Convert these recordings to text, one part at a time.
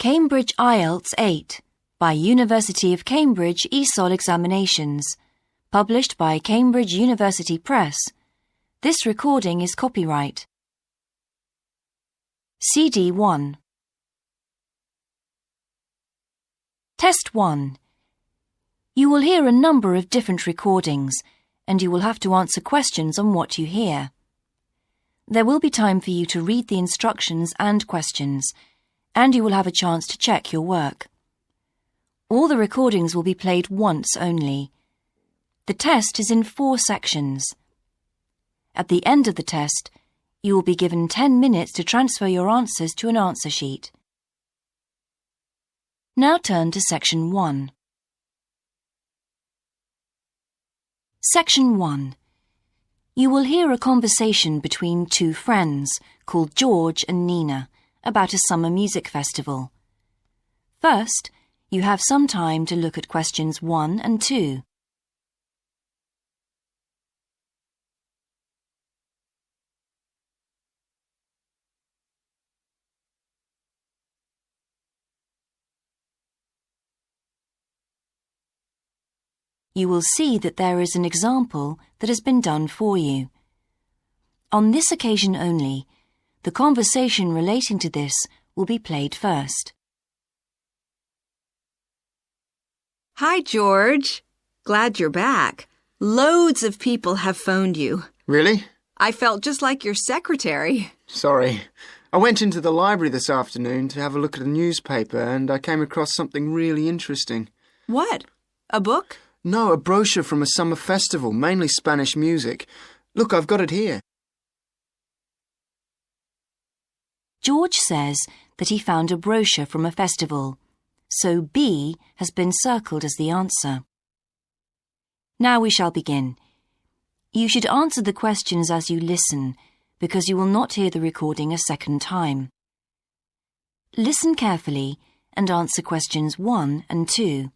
Cambridge IELTS 8 by University of Cambridge ESOL Examinations, published by Cambridge University Press. This recording is copyright. CD 1. Test 1. You will hear a number of different recordings, and you will have to answer questions on what you hear. There will be time for you to read the instructions and questions, and you will have a chance to check your work. All the recordings will be played once only. The test is in 4 sections. At the end of the test, you will be given 10 minutes to transfer your answers to an answer sheet. Now turn to Section 1. Section 1. You will hear a conversation between 2 friends called George and Nina about a summer music festival. First, you have some time to look at questions 1 and 2. You will see that there is an example that has been done for you. On this occasion only, the conversation relating to this will be played first. Hi, George. Glad you're back. Loads of people have phoned you. Really? I felt just like your secretary. Sorry. I went into the library this afternoon to have a look at a newspaper and I came across something really interesting. What? A book? No, a brochure from a summer festival, mainly Spanish music. Look, I've got it here. George says that he found a brochure from a festival, so B has been circled as the answer. Now we shall begin. You should answer the questions as you listen, because you will not hear the recording a second time. Listen carefully and answer questions 1 and 2.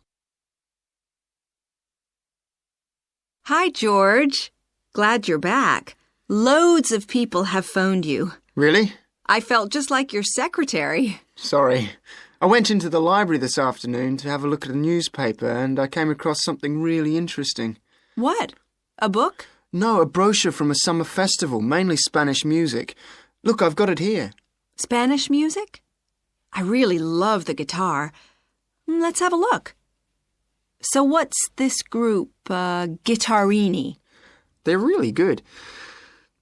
Hi, George. Glad you're back. Loads of people have phoned you. Really? I felt just like your secretary. Sorry. I went into the library this afternoon to have a look at a newspaper and I came across something really interesting. What? A book? No, a brochure from a summer festival, mainly Spanish music. Look, I've got it here. Spanish music? I really love the guitar. Let's have a look. So what's this group, Guittarini? They're really good.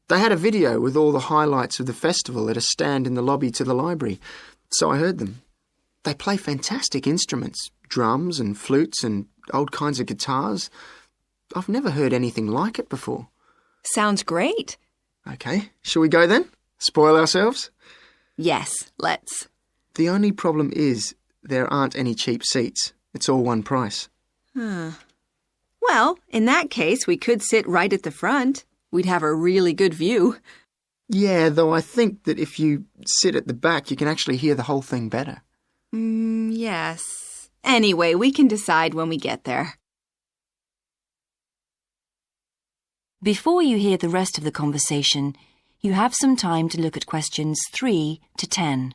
They had a video with all the highlights of the festival at a stand in the lobby to the library, so I heard them. They play fantastic instruments, drums and flutes and old kinds of guitars. I've never heard anything like it before. Sounds great. Okay, shall we go then? Spoil ourselves? Yes, let's. The only problem is there aren't any cheap seats. It's all one price. Well, in that case, we could sit right at the front. We'd have a really good view. Yeah, though I think that if you sit at the back, you can actually hear the whole thing better. Yes. Anyway, we can decide when we get there. Before you hear the rest of the conversation, you have some time to look at questions 3 to 10.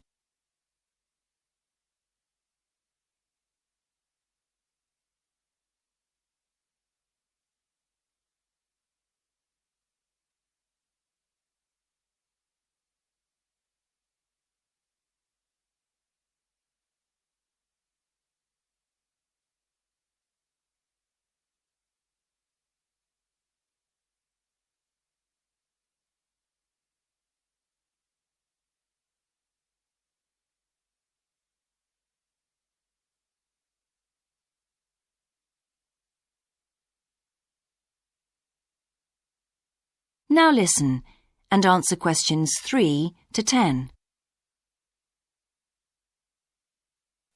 Now listen and answer questions 3 to 10.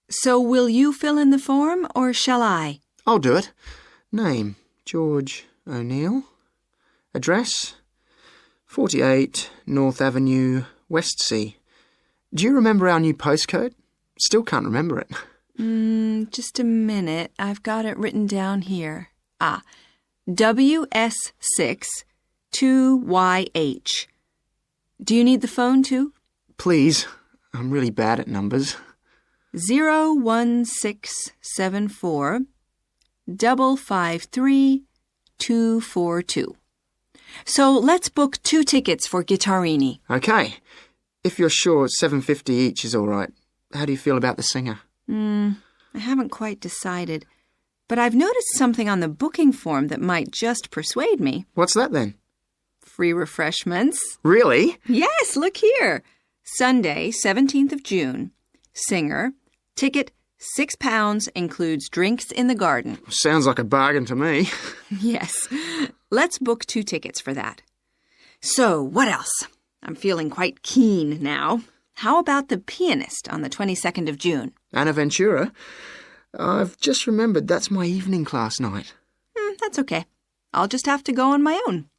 So will you fill in the form or shall I? I'll do it. Name, George O'Neill. Address, 48 North Avenue, Westsea. Do you remember our new postcode? Still can't remember it. Just a minute. I've got it written down here. WS6 2YH. Do you need the phone too? Please. I'm really bad at numbers. 01674 553 242. So let's book 2 tickets for Guittarini. Okay. If you're sure $7.50 each is all right, how do you feel about the singer? I haven't quite decided, but I've noticed something on the booking form that might just persuade me. What's that then? Free refreshments. Really? Yes, look here. Sunday, 17th of June. Singer. Ticket, £6, includes drinks in the garden. Sounds like a bargain to me. Yes. Let's book 2 tickets for that. So, what else? I'm feeling quite keen now. How about the pianist on the 22nd of June? Anna Ventura? I've just remembered that's my evening class night. That's okay. I'll just have to go on my own.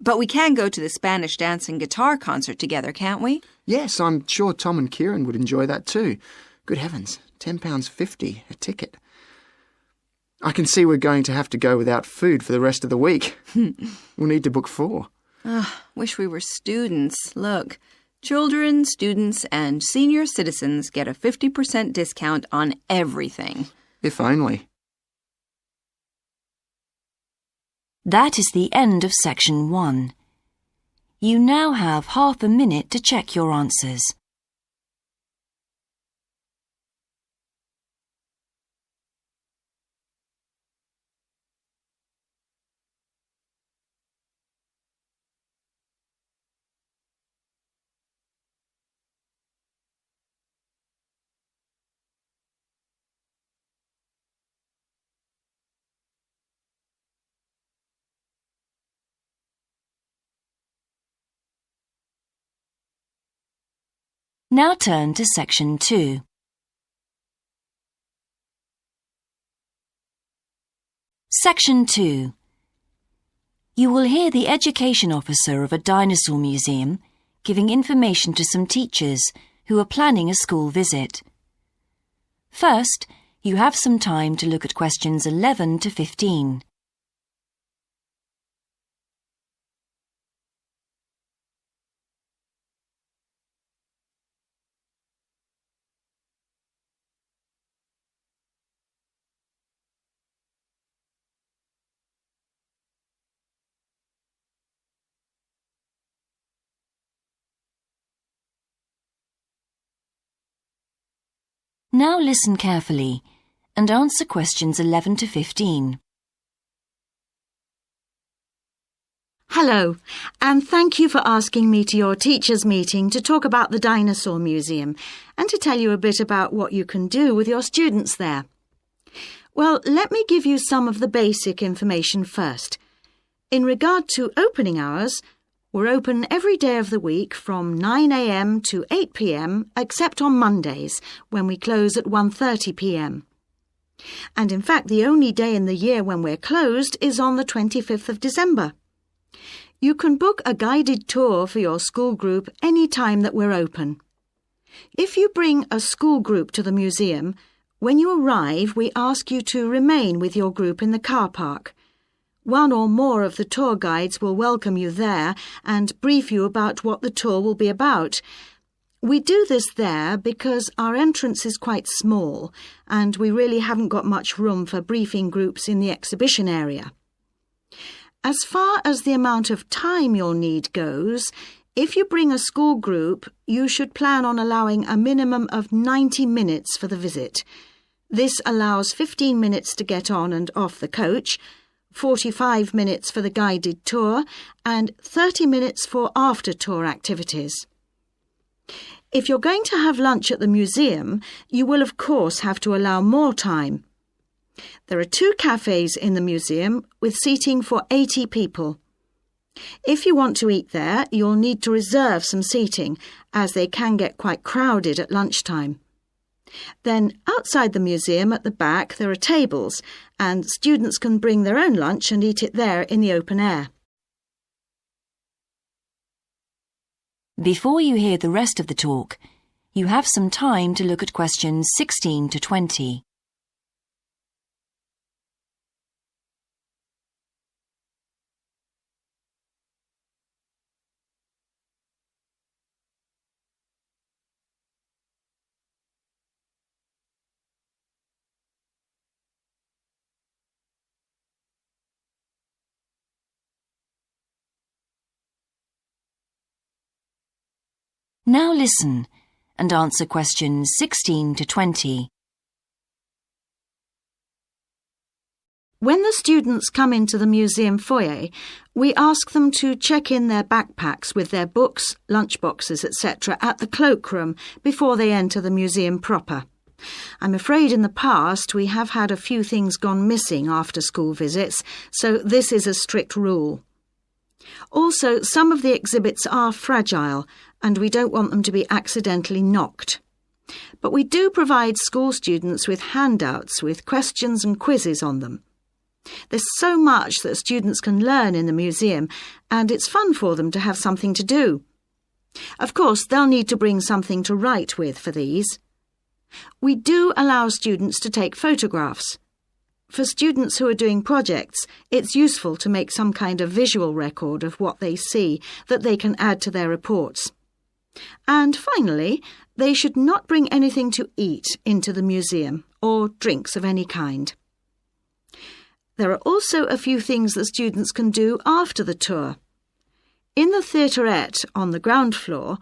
But we can go to the Spanish dance and guitar concert together, can't we? Yes, I'm sure Tom and Kieran would enjoy that too. Good heavens, £10.50 a ticket. I can see we're going to have to go without food for the rest of the week. We'll need to book 4. Wish we were students. Look, children, students, and senior citizens get a 50% discount on everything. If only. That is the end of section 1. You now have half a minute to check your answers. Now turn to section 2. Section 2. You will hear the education officer of a dinosaur museum giving information to some teachers who are planning a school visit. First, you have some time to look at questions 11 to 15. Now listen carefully and answer questions 11 to 15. Hello, and thank you for asking me to your teachers' meeting to talk about the Dinosaur Museum and to tell you a bit about what you can do with your students there. Well, let me give you some of the basic information first. In regard to opening hours, we're open every day of the week from 9 a.m. to 8 p.m. except on Mondays, when we close at 1:30 p.m. And in fact, the only day in the year when we're closed is on the 25th of December. You can book a guided tour for your school group any time that we're open. If you bring a school group to the museum, when you arrive, we ask you to remain with your group in the car park. One or more of the tour guides will welcome you there and brief you about what the tour will be about. We do this there because our entrance is quite small and we really haven't got much room for briefing groups in the exhibition area. As far as the amount of time you'll need goes, if you bring a school group, you should plan on allowing a minimum of 90 minutes for the visit. This allows 15 minutes to get on and off the coach, 45 minutes for the guided tour, and 30 minutes for after-tour activities. If you're going to have lunch at the museum, you will of course have to allow more time. There are 2 cafes in the museum with seating for 80 people. If you want to eat there, you'll need to reserve some seating, as they can get quite crowded at lunchtime. Then, outside the museum at the back, there are tables, and students can bring their own lunch and eat it there in the open air. Before you hear the rest of the talk, you have some time to look at questions 16 to 20. Now listen and answer questions 16 to 20. When the students come into the museum foyer, we ask them to check in their backpacks with their books, lunchboxes, etc. at the cloakroom before they enter the museum proper. I'm afraid in the past we have had a few things gone missing after school visits, so this is a strict rule. Also, some of the exhibits are fragile and we don't want them to be accidentally knocked. But we do provide school students with handouts with questions and quizzes on them. There's so much that students can learn in the museum, and it's fun for them to have something to do. Of course, they'll need to bring something to write with for these. We do allow students to take photographs. For students who are doing projects, it's useful to make some kind of visual record of what they see that they can add to their reports. And finally, they should not bring anything to eat into the museum, or drinks of any kind. There are also a few things that students can do after the tour. In the theaterette on the ground floor,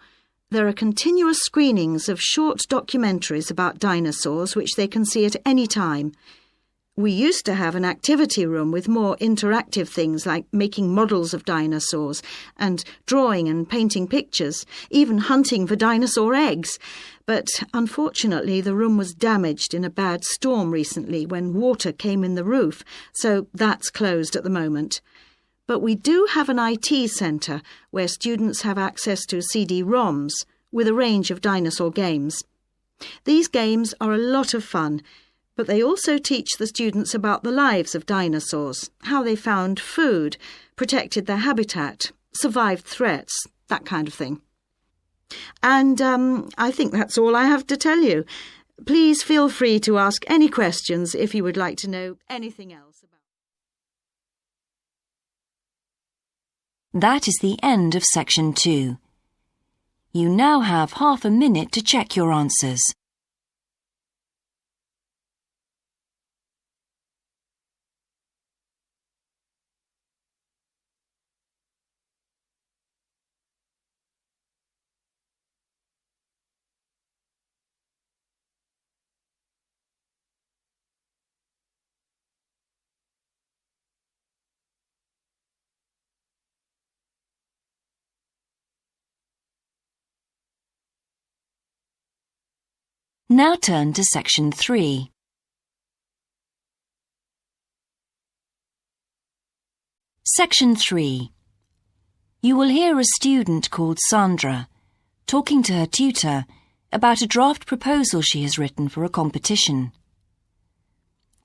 there are continuous screenings of short documentaries about dinosaurs which they can see at any time. We used to have an activity room with more interactive things like making models of dinosaurs and drawing and painting pictures, even hunting for dinosaur eggs. But unfortunately, the room was damaged in a bad storm recently when water came in the roof, so that's closed at the moment. But we do have an IT centre where students have access to CD-ROMs with a range of dinosaur games. These games are a lot of fun, but they also teach the students about the lives of dinosaurs, how they found food, protected their habitat, survived threats, that kind of thing. And I think that's all I have to tell you. Please feel free to ask any questions if you would like to know anything else about. That is the end of section 2. You now have half a minute to check your answers. Now turn to section 3. Section 3. You will hear a student called Sandra talking to her tutor about a draft proposal she has written for a competition.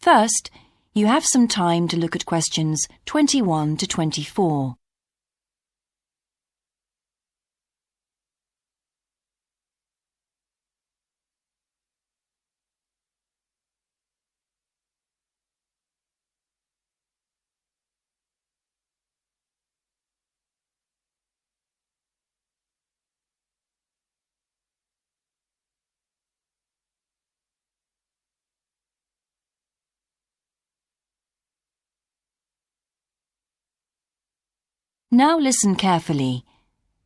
First, you have some time to look at questions 21 to 24. Now listen carefully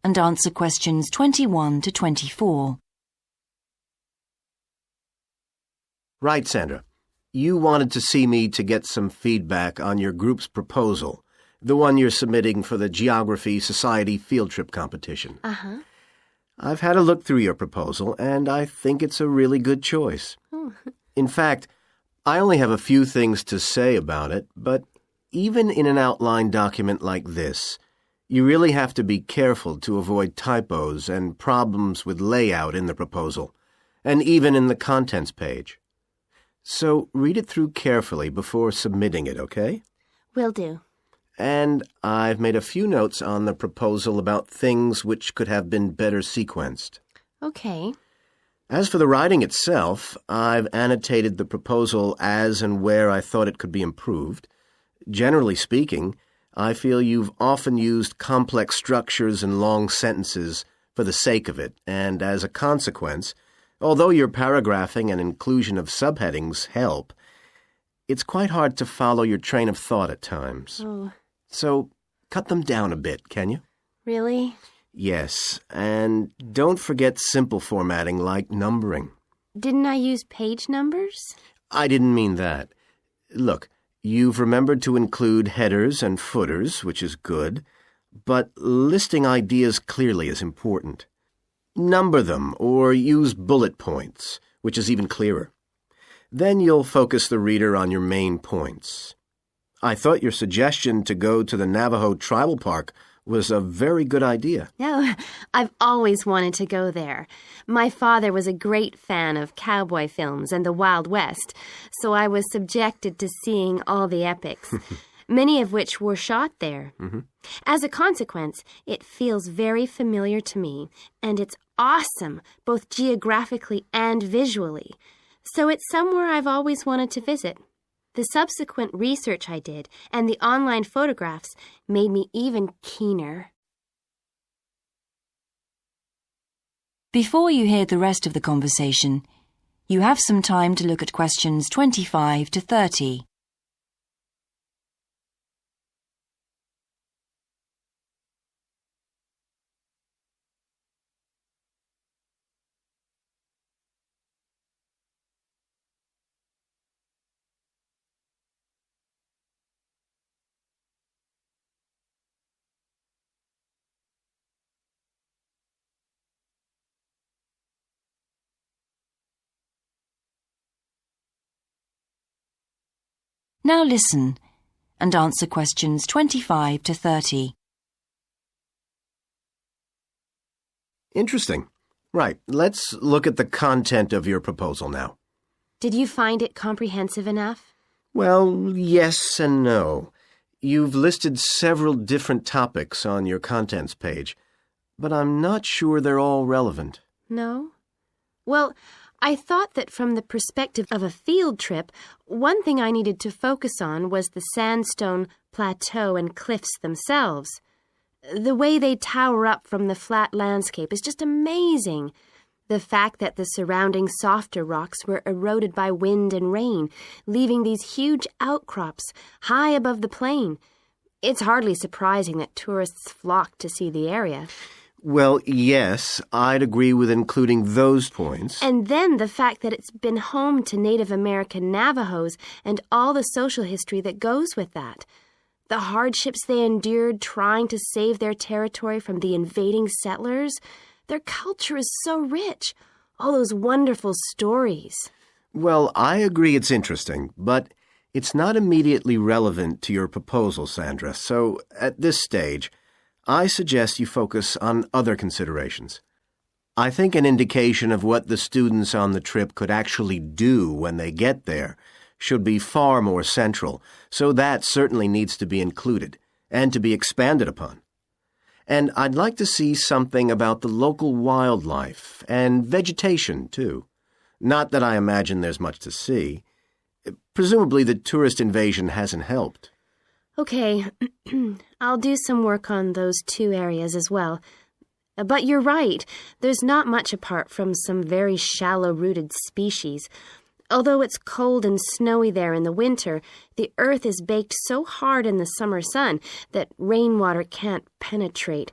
and answer questions 21 to 24. Right, Sandra. You wanted to see me to get some feedback on your group's proposal, the one you're submitting for the Geography Society field trip competition. Uh-huh. I've had a look through your proposal, and I think it's a really good choice. Oh. In fact, I only have a few things to say about it, but even in an outline document like this, you really have to be careful to avoid typos and problems with layout in the proposal, and even in the contents page. So read it through carefully before submitting it, okay? Will do. And I've made a few notes on the proposal about things which could have been better sequenced. Okay. As for the writing itself, I've annotated the proposal as and where I thought it could be improved. Generally speaking, I feel you've often used complex structures and long sentences for the sake of it, and as a consequence, although your paragraphing and inclusion of subheadings help, it's quite hard to follow your train of thought at times. Oh, So cut them down a bit, can you? really? Yes, and don't forget simple formatting like numbering. Didn't I use page numbers? I didn't mean that. Look, you've remembered to include headers and footers, which is good, but listing ideas clearly is important. Number them or use bullet points, which is even clearer. Then you'll focus the reader on your main points. I thought your suggestion to go to the Navajo Tribal Park was a very good idea. No, I've always wanted to go there. My father was a great fan of cowboy films and the Wild West, so I was subjected to seeing all the epics, many of which were shot there. As a consequence, it feels very familiar to me, and it's awesome, both geographically and visually. So it's somewhere I've always wanted to visit. The subsequent research I did and the online photographs made me even keener. Before you hear the rest of the conversation, you have some time to look at questions 25 to 30. Now listen and answer questions 25 to 30. Interesting. Right, let's look at the content of your proposal now. Did you find it comprehensive enough? Well, yes and no. You've listed several different topics on your contents page, but I'm not sure they're all relevant. No? Well, I thought that from the perspective of a field trip, one thing I needed to focus on was the sandstone plateau and cliffs themselves. The way they tower up from the flat landscape is just amazing. The fact that the surrounding softer rocks were eroded by wind and rain, leaving these huge outcrops high above the plain. It's hardly surprising that tourists flock to see the area. Well, yes, I'd agree with including those points. And then the fact that it's been home to Native American Navajos and all the social history that goes with that. The hardships they endured trying to save their territory from the invading settlers. Their culture is so rich. All those wonderful stories. Well, I agree it's interesting, but it's not immediately relevant to your proposal, Sandra. So, at this stage, I suggest you focus on other considerations. I think an indication of what the students on the trip could actually do when they get there should be far more central, so that certainly needs to be included and to be expanded upon. And I'd like to see something about the local wildlife and vegetation, too. Not that I imagine there's much to see. Presumably the tourist invasion hasn't helped. Okay, I'll do some work on those two areas as well. But you're right, there's not much apart from some very shallow-rooted species. Although it's cold and snowy there in the winter, the earth is baked so hard in the summer sun that rainwater can't penetrate.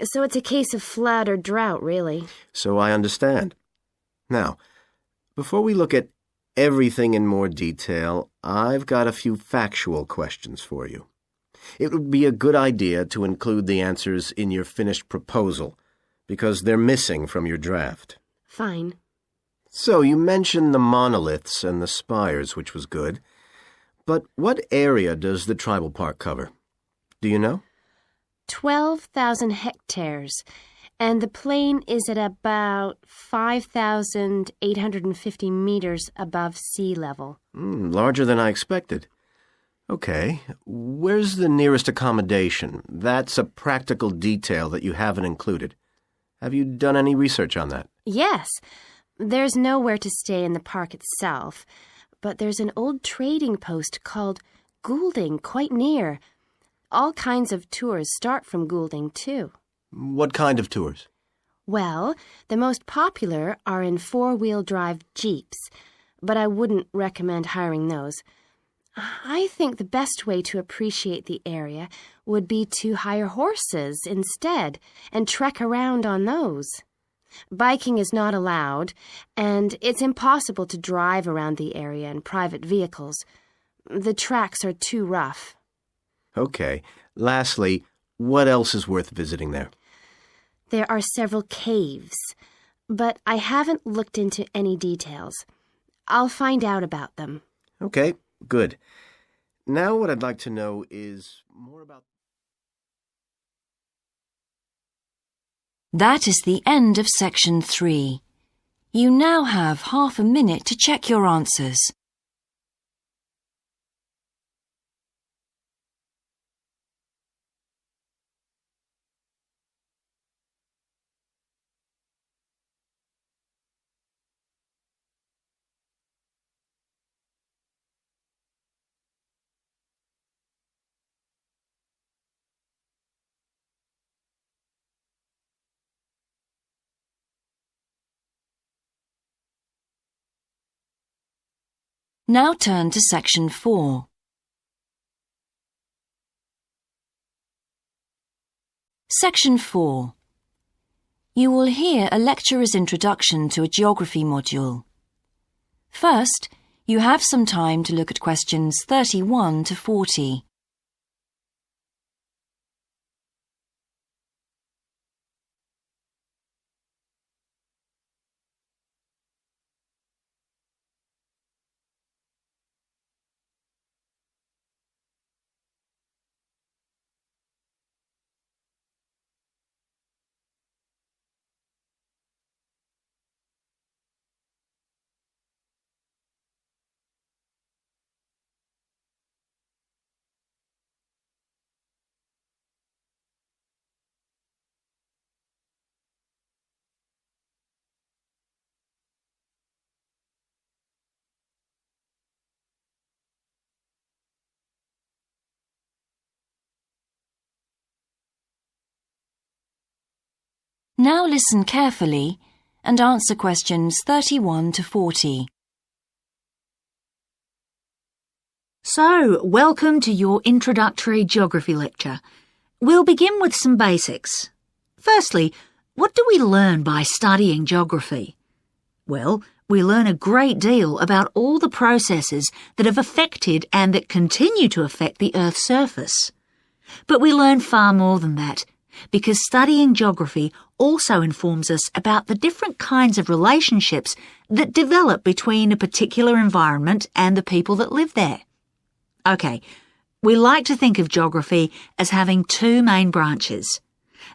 So it's a case of flood or drought, really. So I understand. Now, before we look at everything in more detail, I've got a few factual questions for you. It would be a good idea to include the answers in your finished proposal, because they're missing from your draft. Fine. So you mentioned the monoliths and the spires, which was good. But what area does the tribal park cover? Do you know? 12,000 hectares, and the plain is at about 5,850 meters above sea level. Larger than I expected. Okay, where's the nearest accommodation? That's a practical detail that you haven't included. Have you done any research on that? Yes. There's nowhere to stay in the park itself, but there's an old trading post called Goulding quite near. All kinds of tours start from Goulding, too. What kind of tours? Well, the most popular are in four-wheel drive Jeeps, but I wouldn't recommend hiring those. I think the best way to appreciate the area would be to hire horses instead and trek around on those. Biking is not allowed, and it's impossible to drive around the area in private vehicles. The tracks are too rough. Okay. Lastly, what else is worth visiting there? There are several caves, but I haven't looked into any details. I'll find out about them. Okay, good. Now what I'd like to know is more about... That is the end of section 3. You now have half a minute to check your answers. Now turn to section 4. Section 4. You will hear a lecturer's introduction to a geography module. First, you have some time to look at questions 31 to 40. Now listen carefully and answer questions 31 to 40. So, welcome to your introductory geography lecture. We'll begin with some basics. Firstly, what do we learn by studying geography? Well, we learn a great deal about all the processes that have affected and that continue to affect the Earth's surface. But we learn far more than that, because studying geography also informs us about the different kinds of relationships that develop between a particular environment and the people that live there. Okay, we like to think of geography as having two main branches.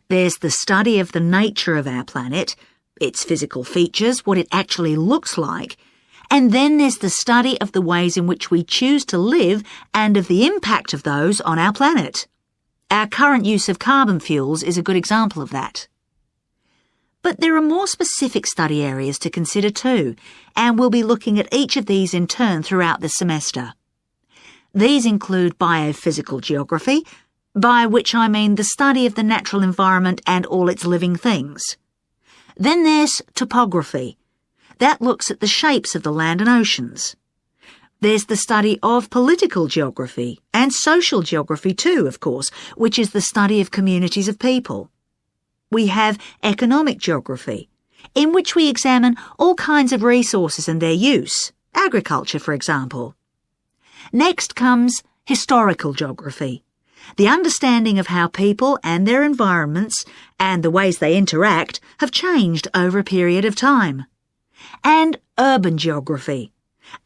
There's the study of the nature of our planet, its physical features, what it actually looks like, and then there's the study of the ways in which we choose to live and of the impact of those on our planet. Our current use of carbon fuels is a good example of that. But there are more specific study areas to consider too, and we'll be looking at each of these in turn throughout the semester. These include biophysical geography, by which I mean the study of the natural environment and all its living things. Then there's topography. That looks at the shapes of the land and oceans. There's the study of political geography, and social geography too, of course, which is the study of communities of people. We have economic geography, in which we examine all kinds of resources and their use, agriculture, for example. Next comes historical geography, the understanding of how people and their environments and the ways they interact have changed over a period of time. And urban geography,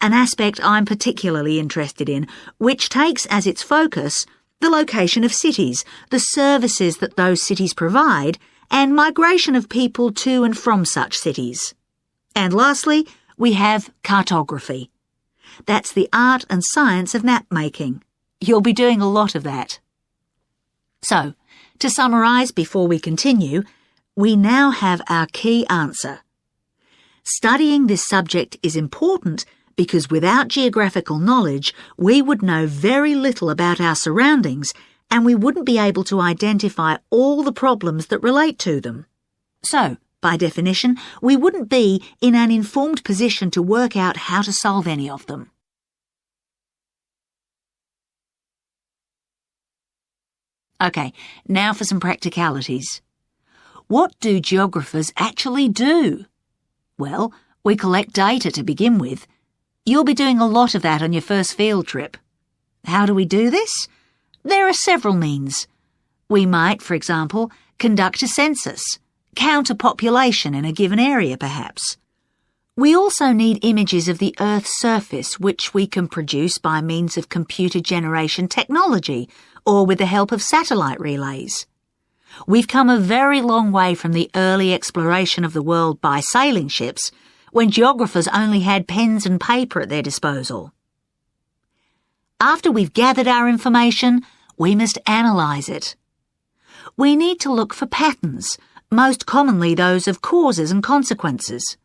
an aspect I'm particularly interested in, which takes as its focus the location of cities, the services that those cities provide, and migration of people to and from such cities. And lastly, we have cartography. That's the art and science of map making. You'll be doing a lot of that. So, to summarise before we continue, we now have our key answer. Studying this subject is important because without geographical knowledge, we would know very little about our surroundings and we wouldn't be able to identify all the problems that relate to them. So, by definition, we wouldn't be in an informed position to work out how to solve any of them. OK, now for some practicalities. What do geographers actually do? Well, we collect data to begin with. You'll be doing a lot of that on your first field trip. How do we do this? There are several means. We might, for example, conduct a census, count a population in a given area perhaps. We also need images of the Earth's surface which we can produce by means of computer generation technology or with the help of satellite relays. We've come a very long way from the early exploration of the world by sailing ships, when geographers only had pens and paper at their disposal. After we've gathered our information, we must analyse it. We need to look for patterns, most commonly those of causes and consequences.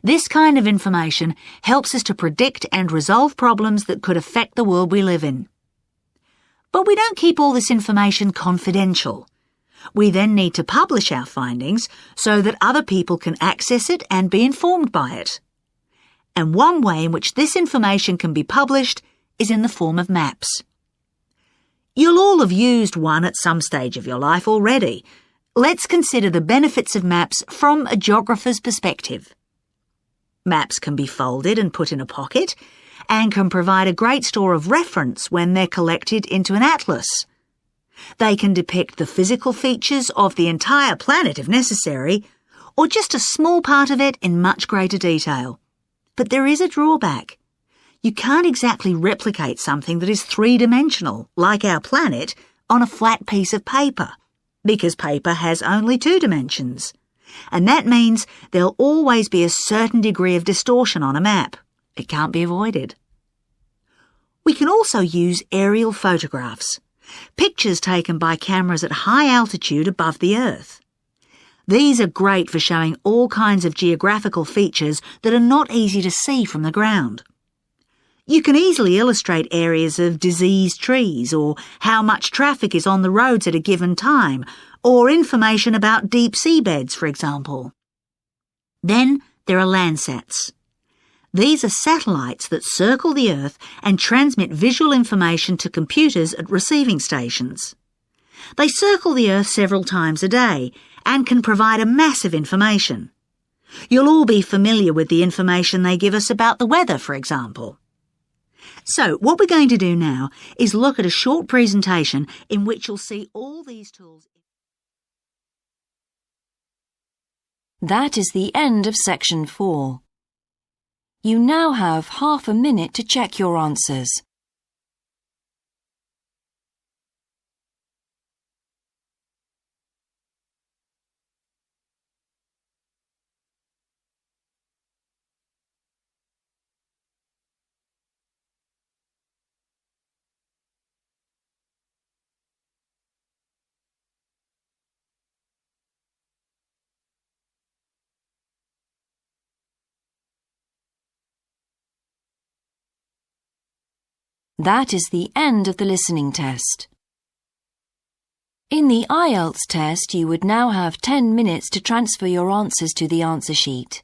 This kind of information helps us to predict and resolve problems that could affect the world we live in. But we don't keep all this information confidential. We then need to publish our findings so that other people can access it and be informed by it. And one way in which this information can be published is in the form of maps. You'll all have used one at some stage of your life already. Let's consider the benefits of maps from a geographer's perspective. Maps can be folded and put in a pocket and can provide a great store of reference when they're collected into an atlas. They can depict the physical features of the entire planet if necessary, or just a small part of it in much greater detail. But there is a drawback. You can't exactly replicate something that is three-dimensional, like our planet, on a flat piece of paper, because paper has only 2 dimensions. And that means there'll always be a certain degree of distortion on a map. It can't be avoided. We can also use aerial photographs, pictures taken by cameras at high altitude above the Earth. These are great for showing all kinds of geographical features that are not easy to see from the ground. You can easily illustrate areas of diseased trees, or how much traffic is on the roads at a given time, or information about deep seabeds, for example. Then there are Landsats. These are satellites that circle the Earth and transmit visual information to computers at receiving stations. They circle the Earth several times a day and can provide a massive information. You'll all be familiar with the information they give us about the weather, for example. So what we're going to do now is look at a short presentation in which you'll see all these tools. That is the end of section 4. You now have half a minute to check your answers. That is the end of the listening test. In the IELTS test, you would now have 10 minutes to transfer your answers to the answer sheet.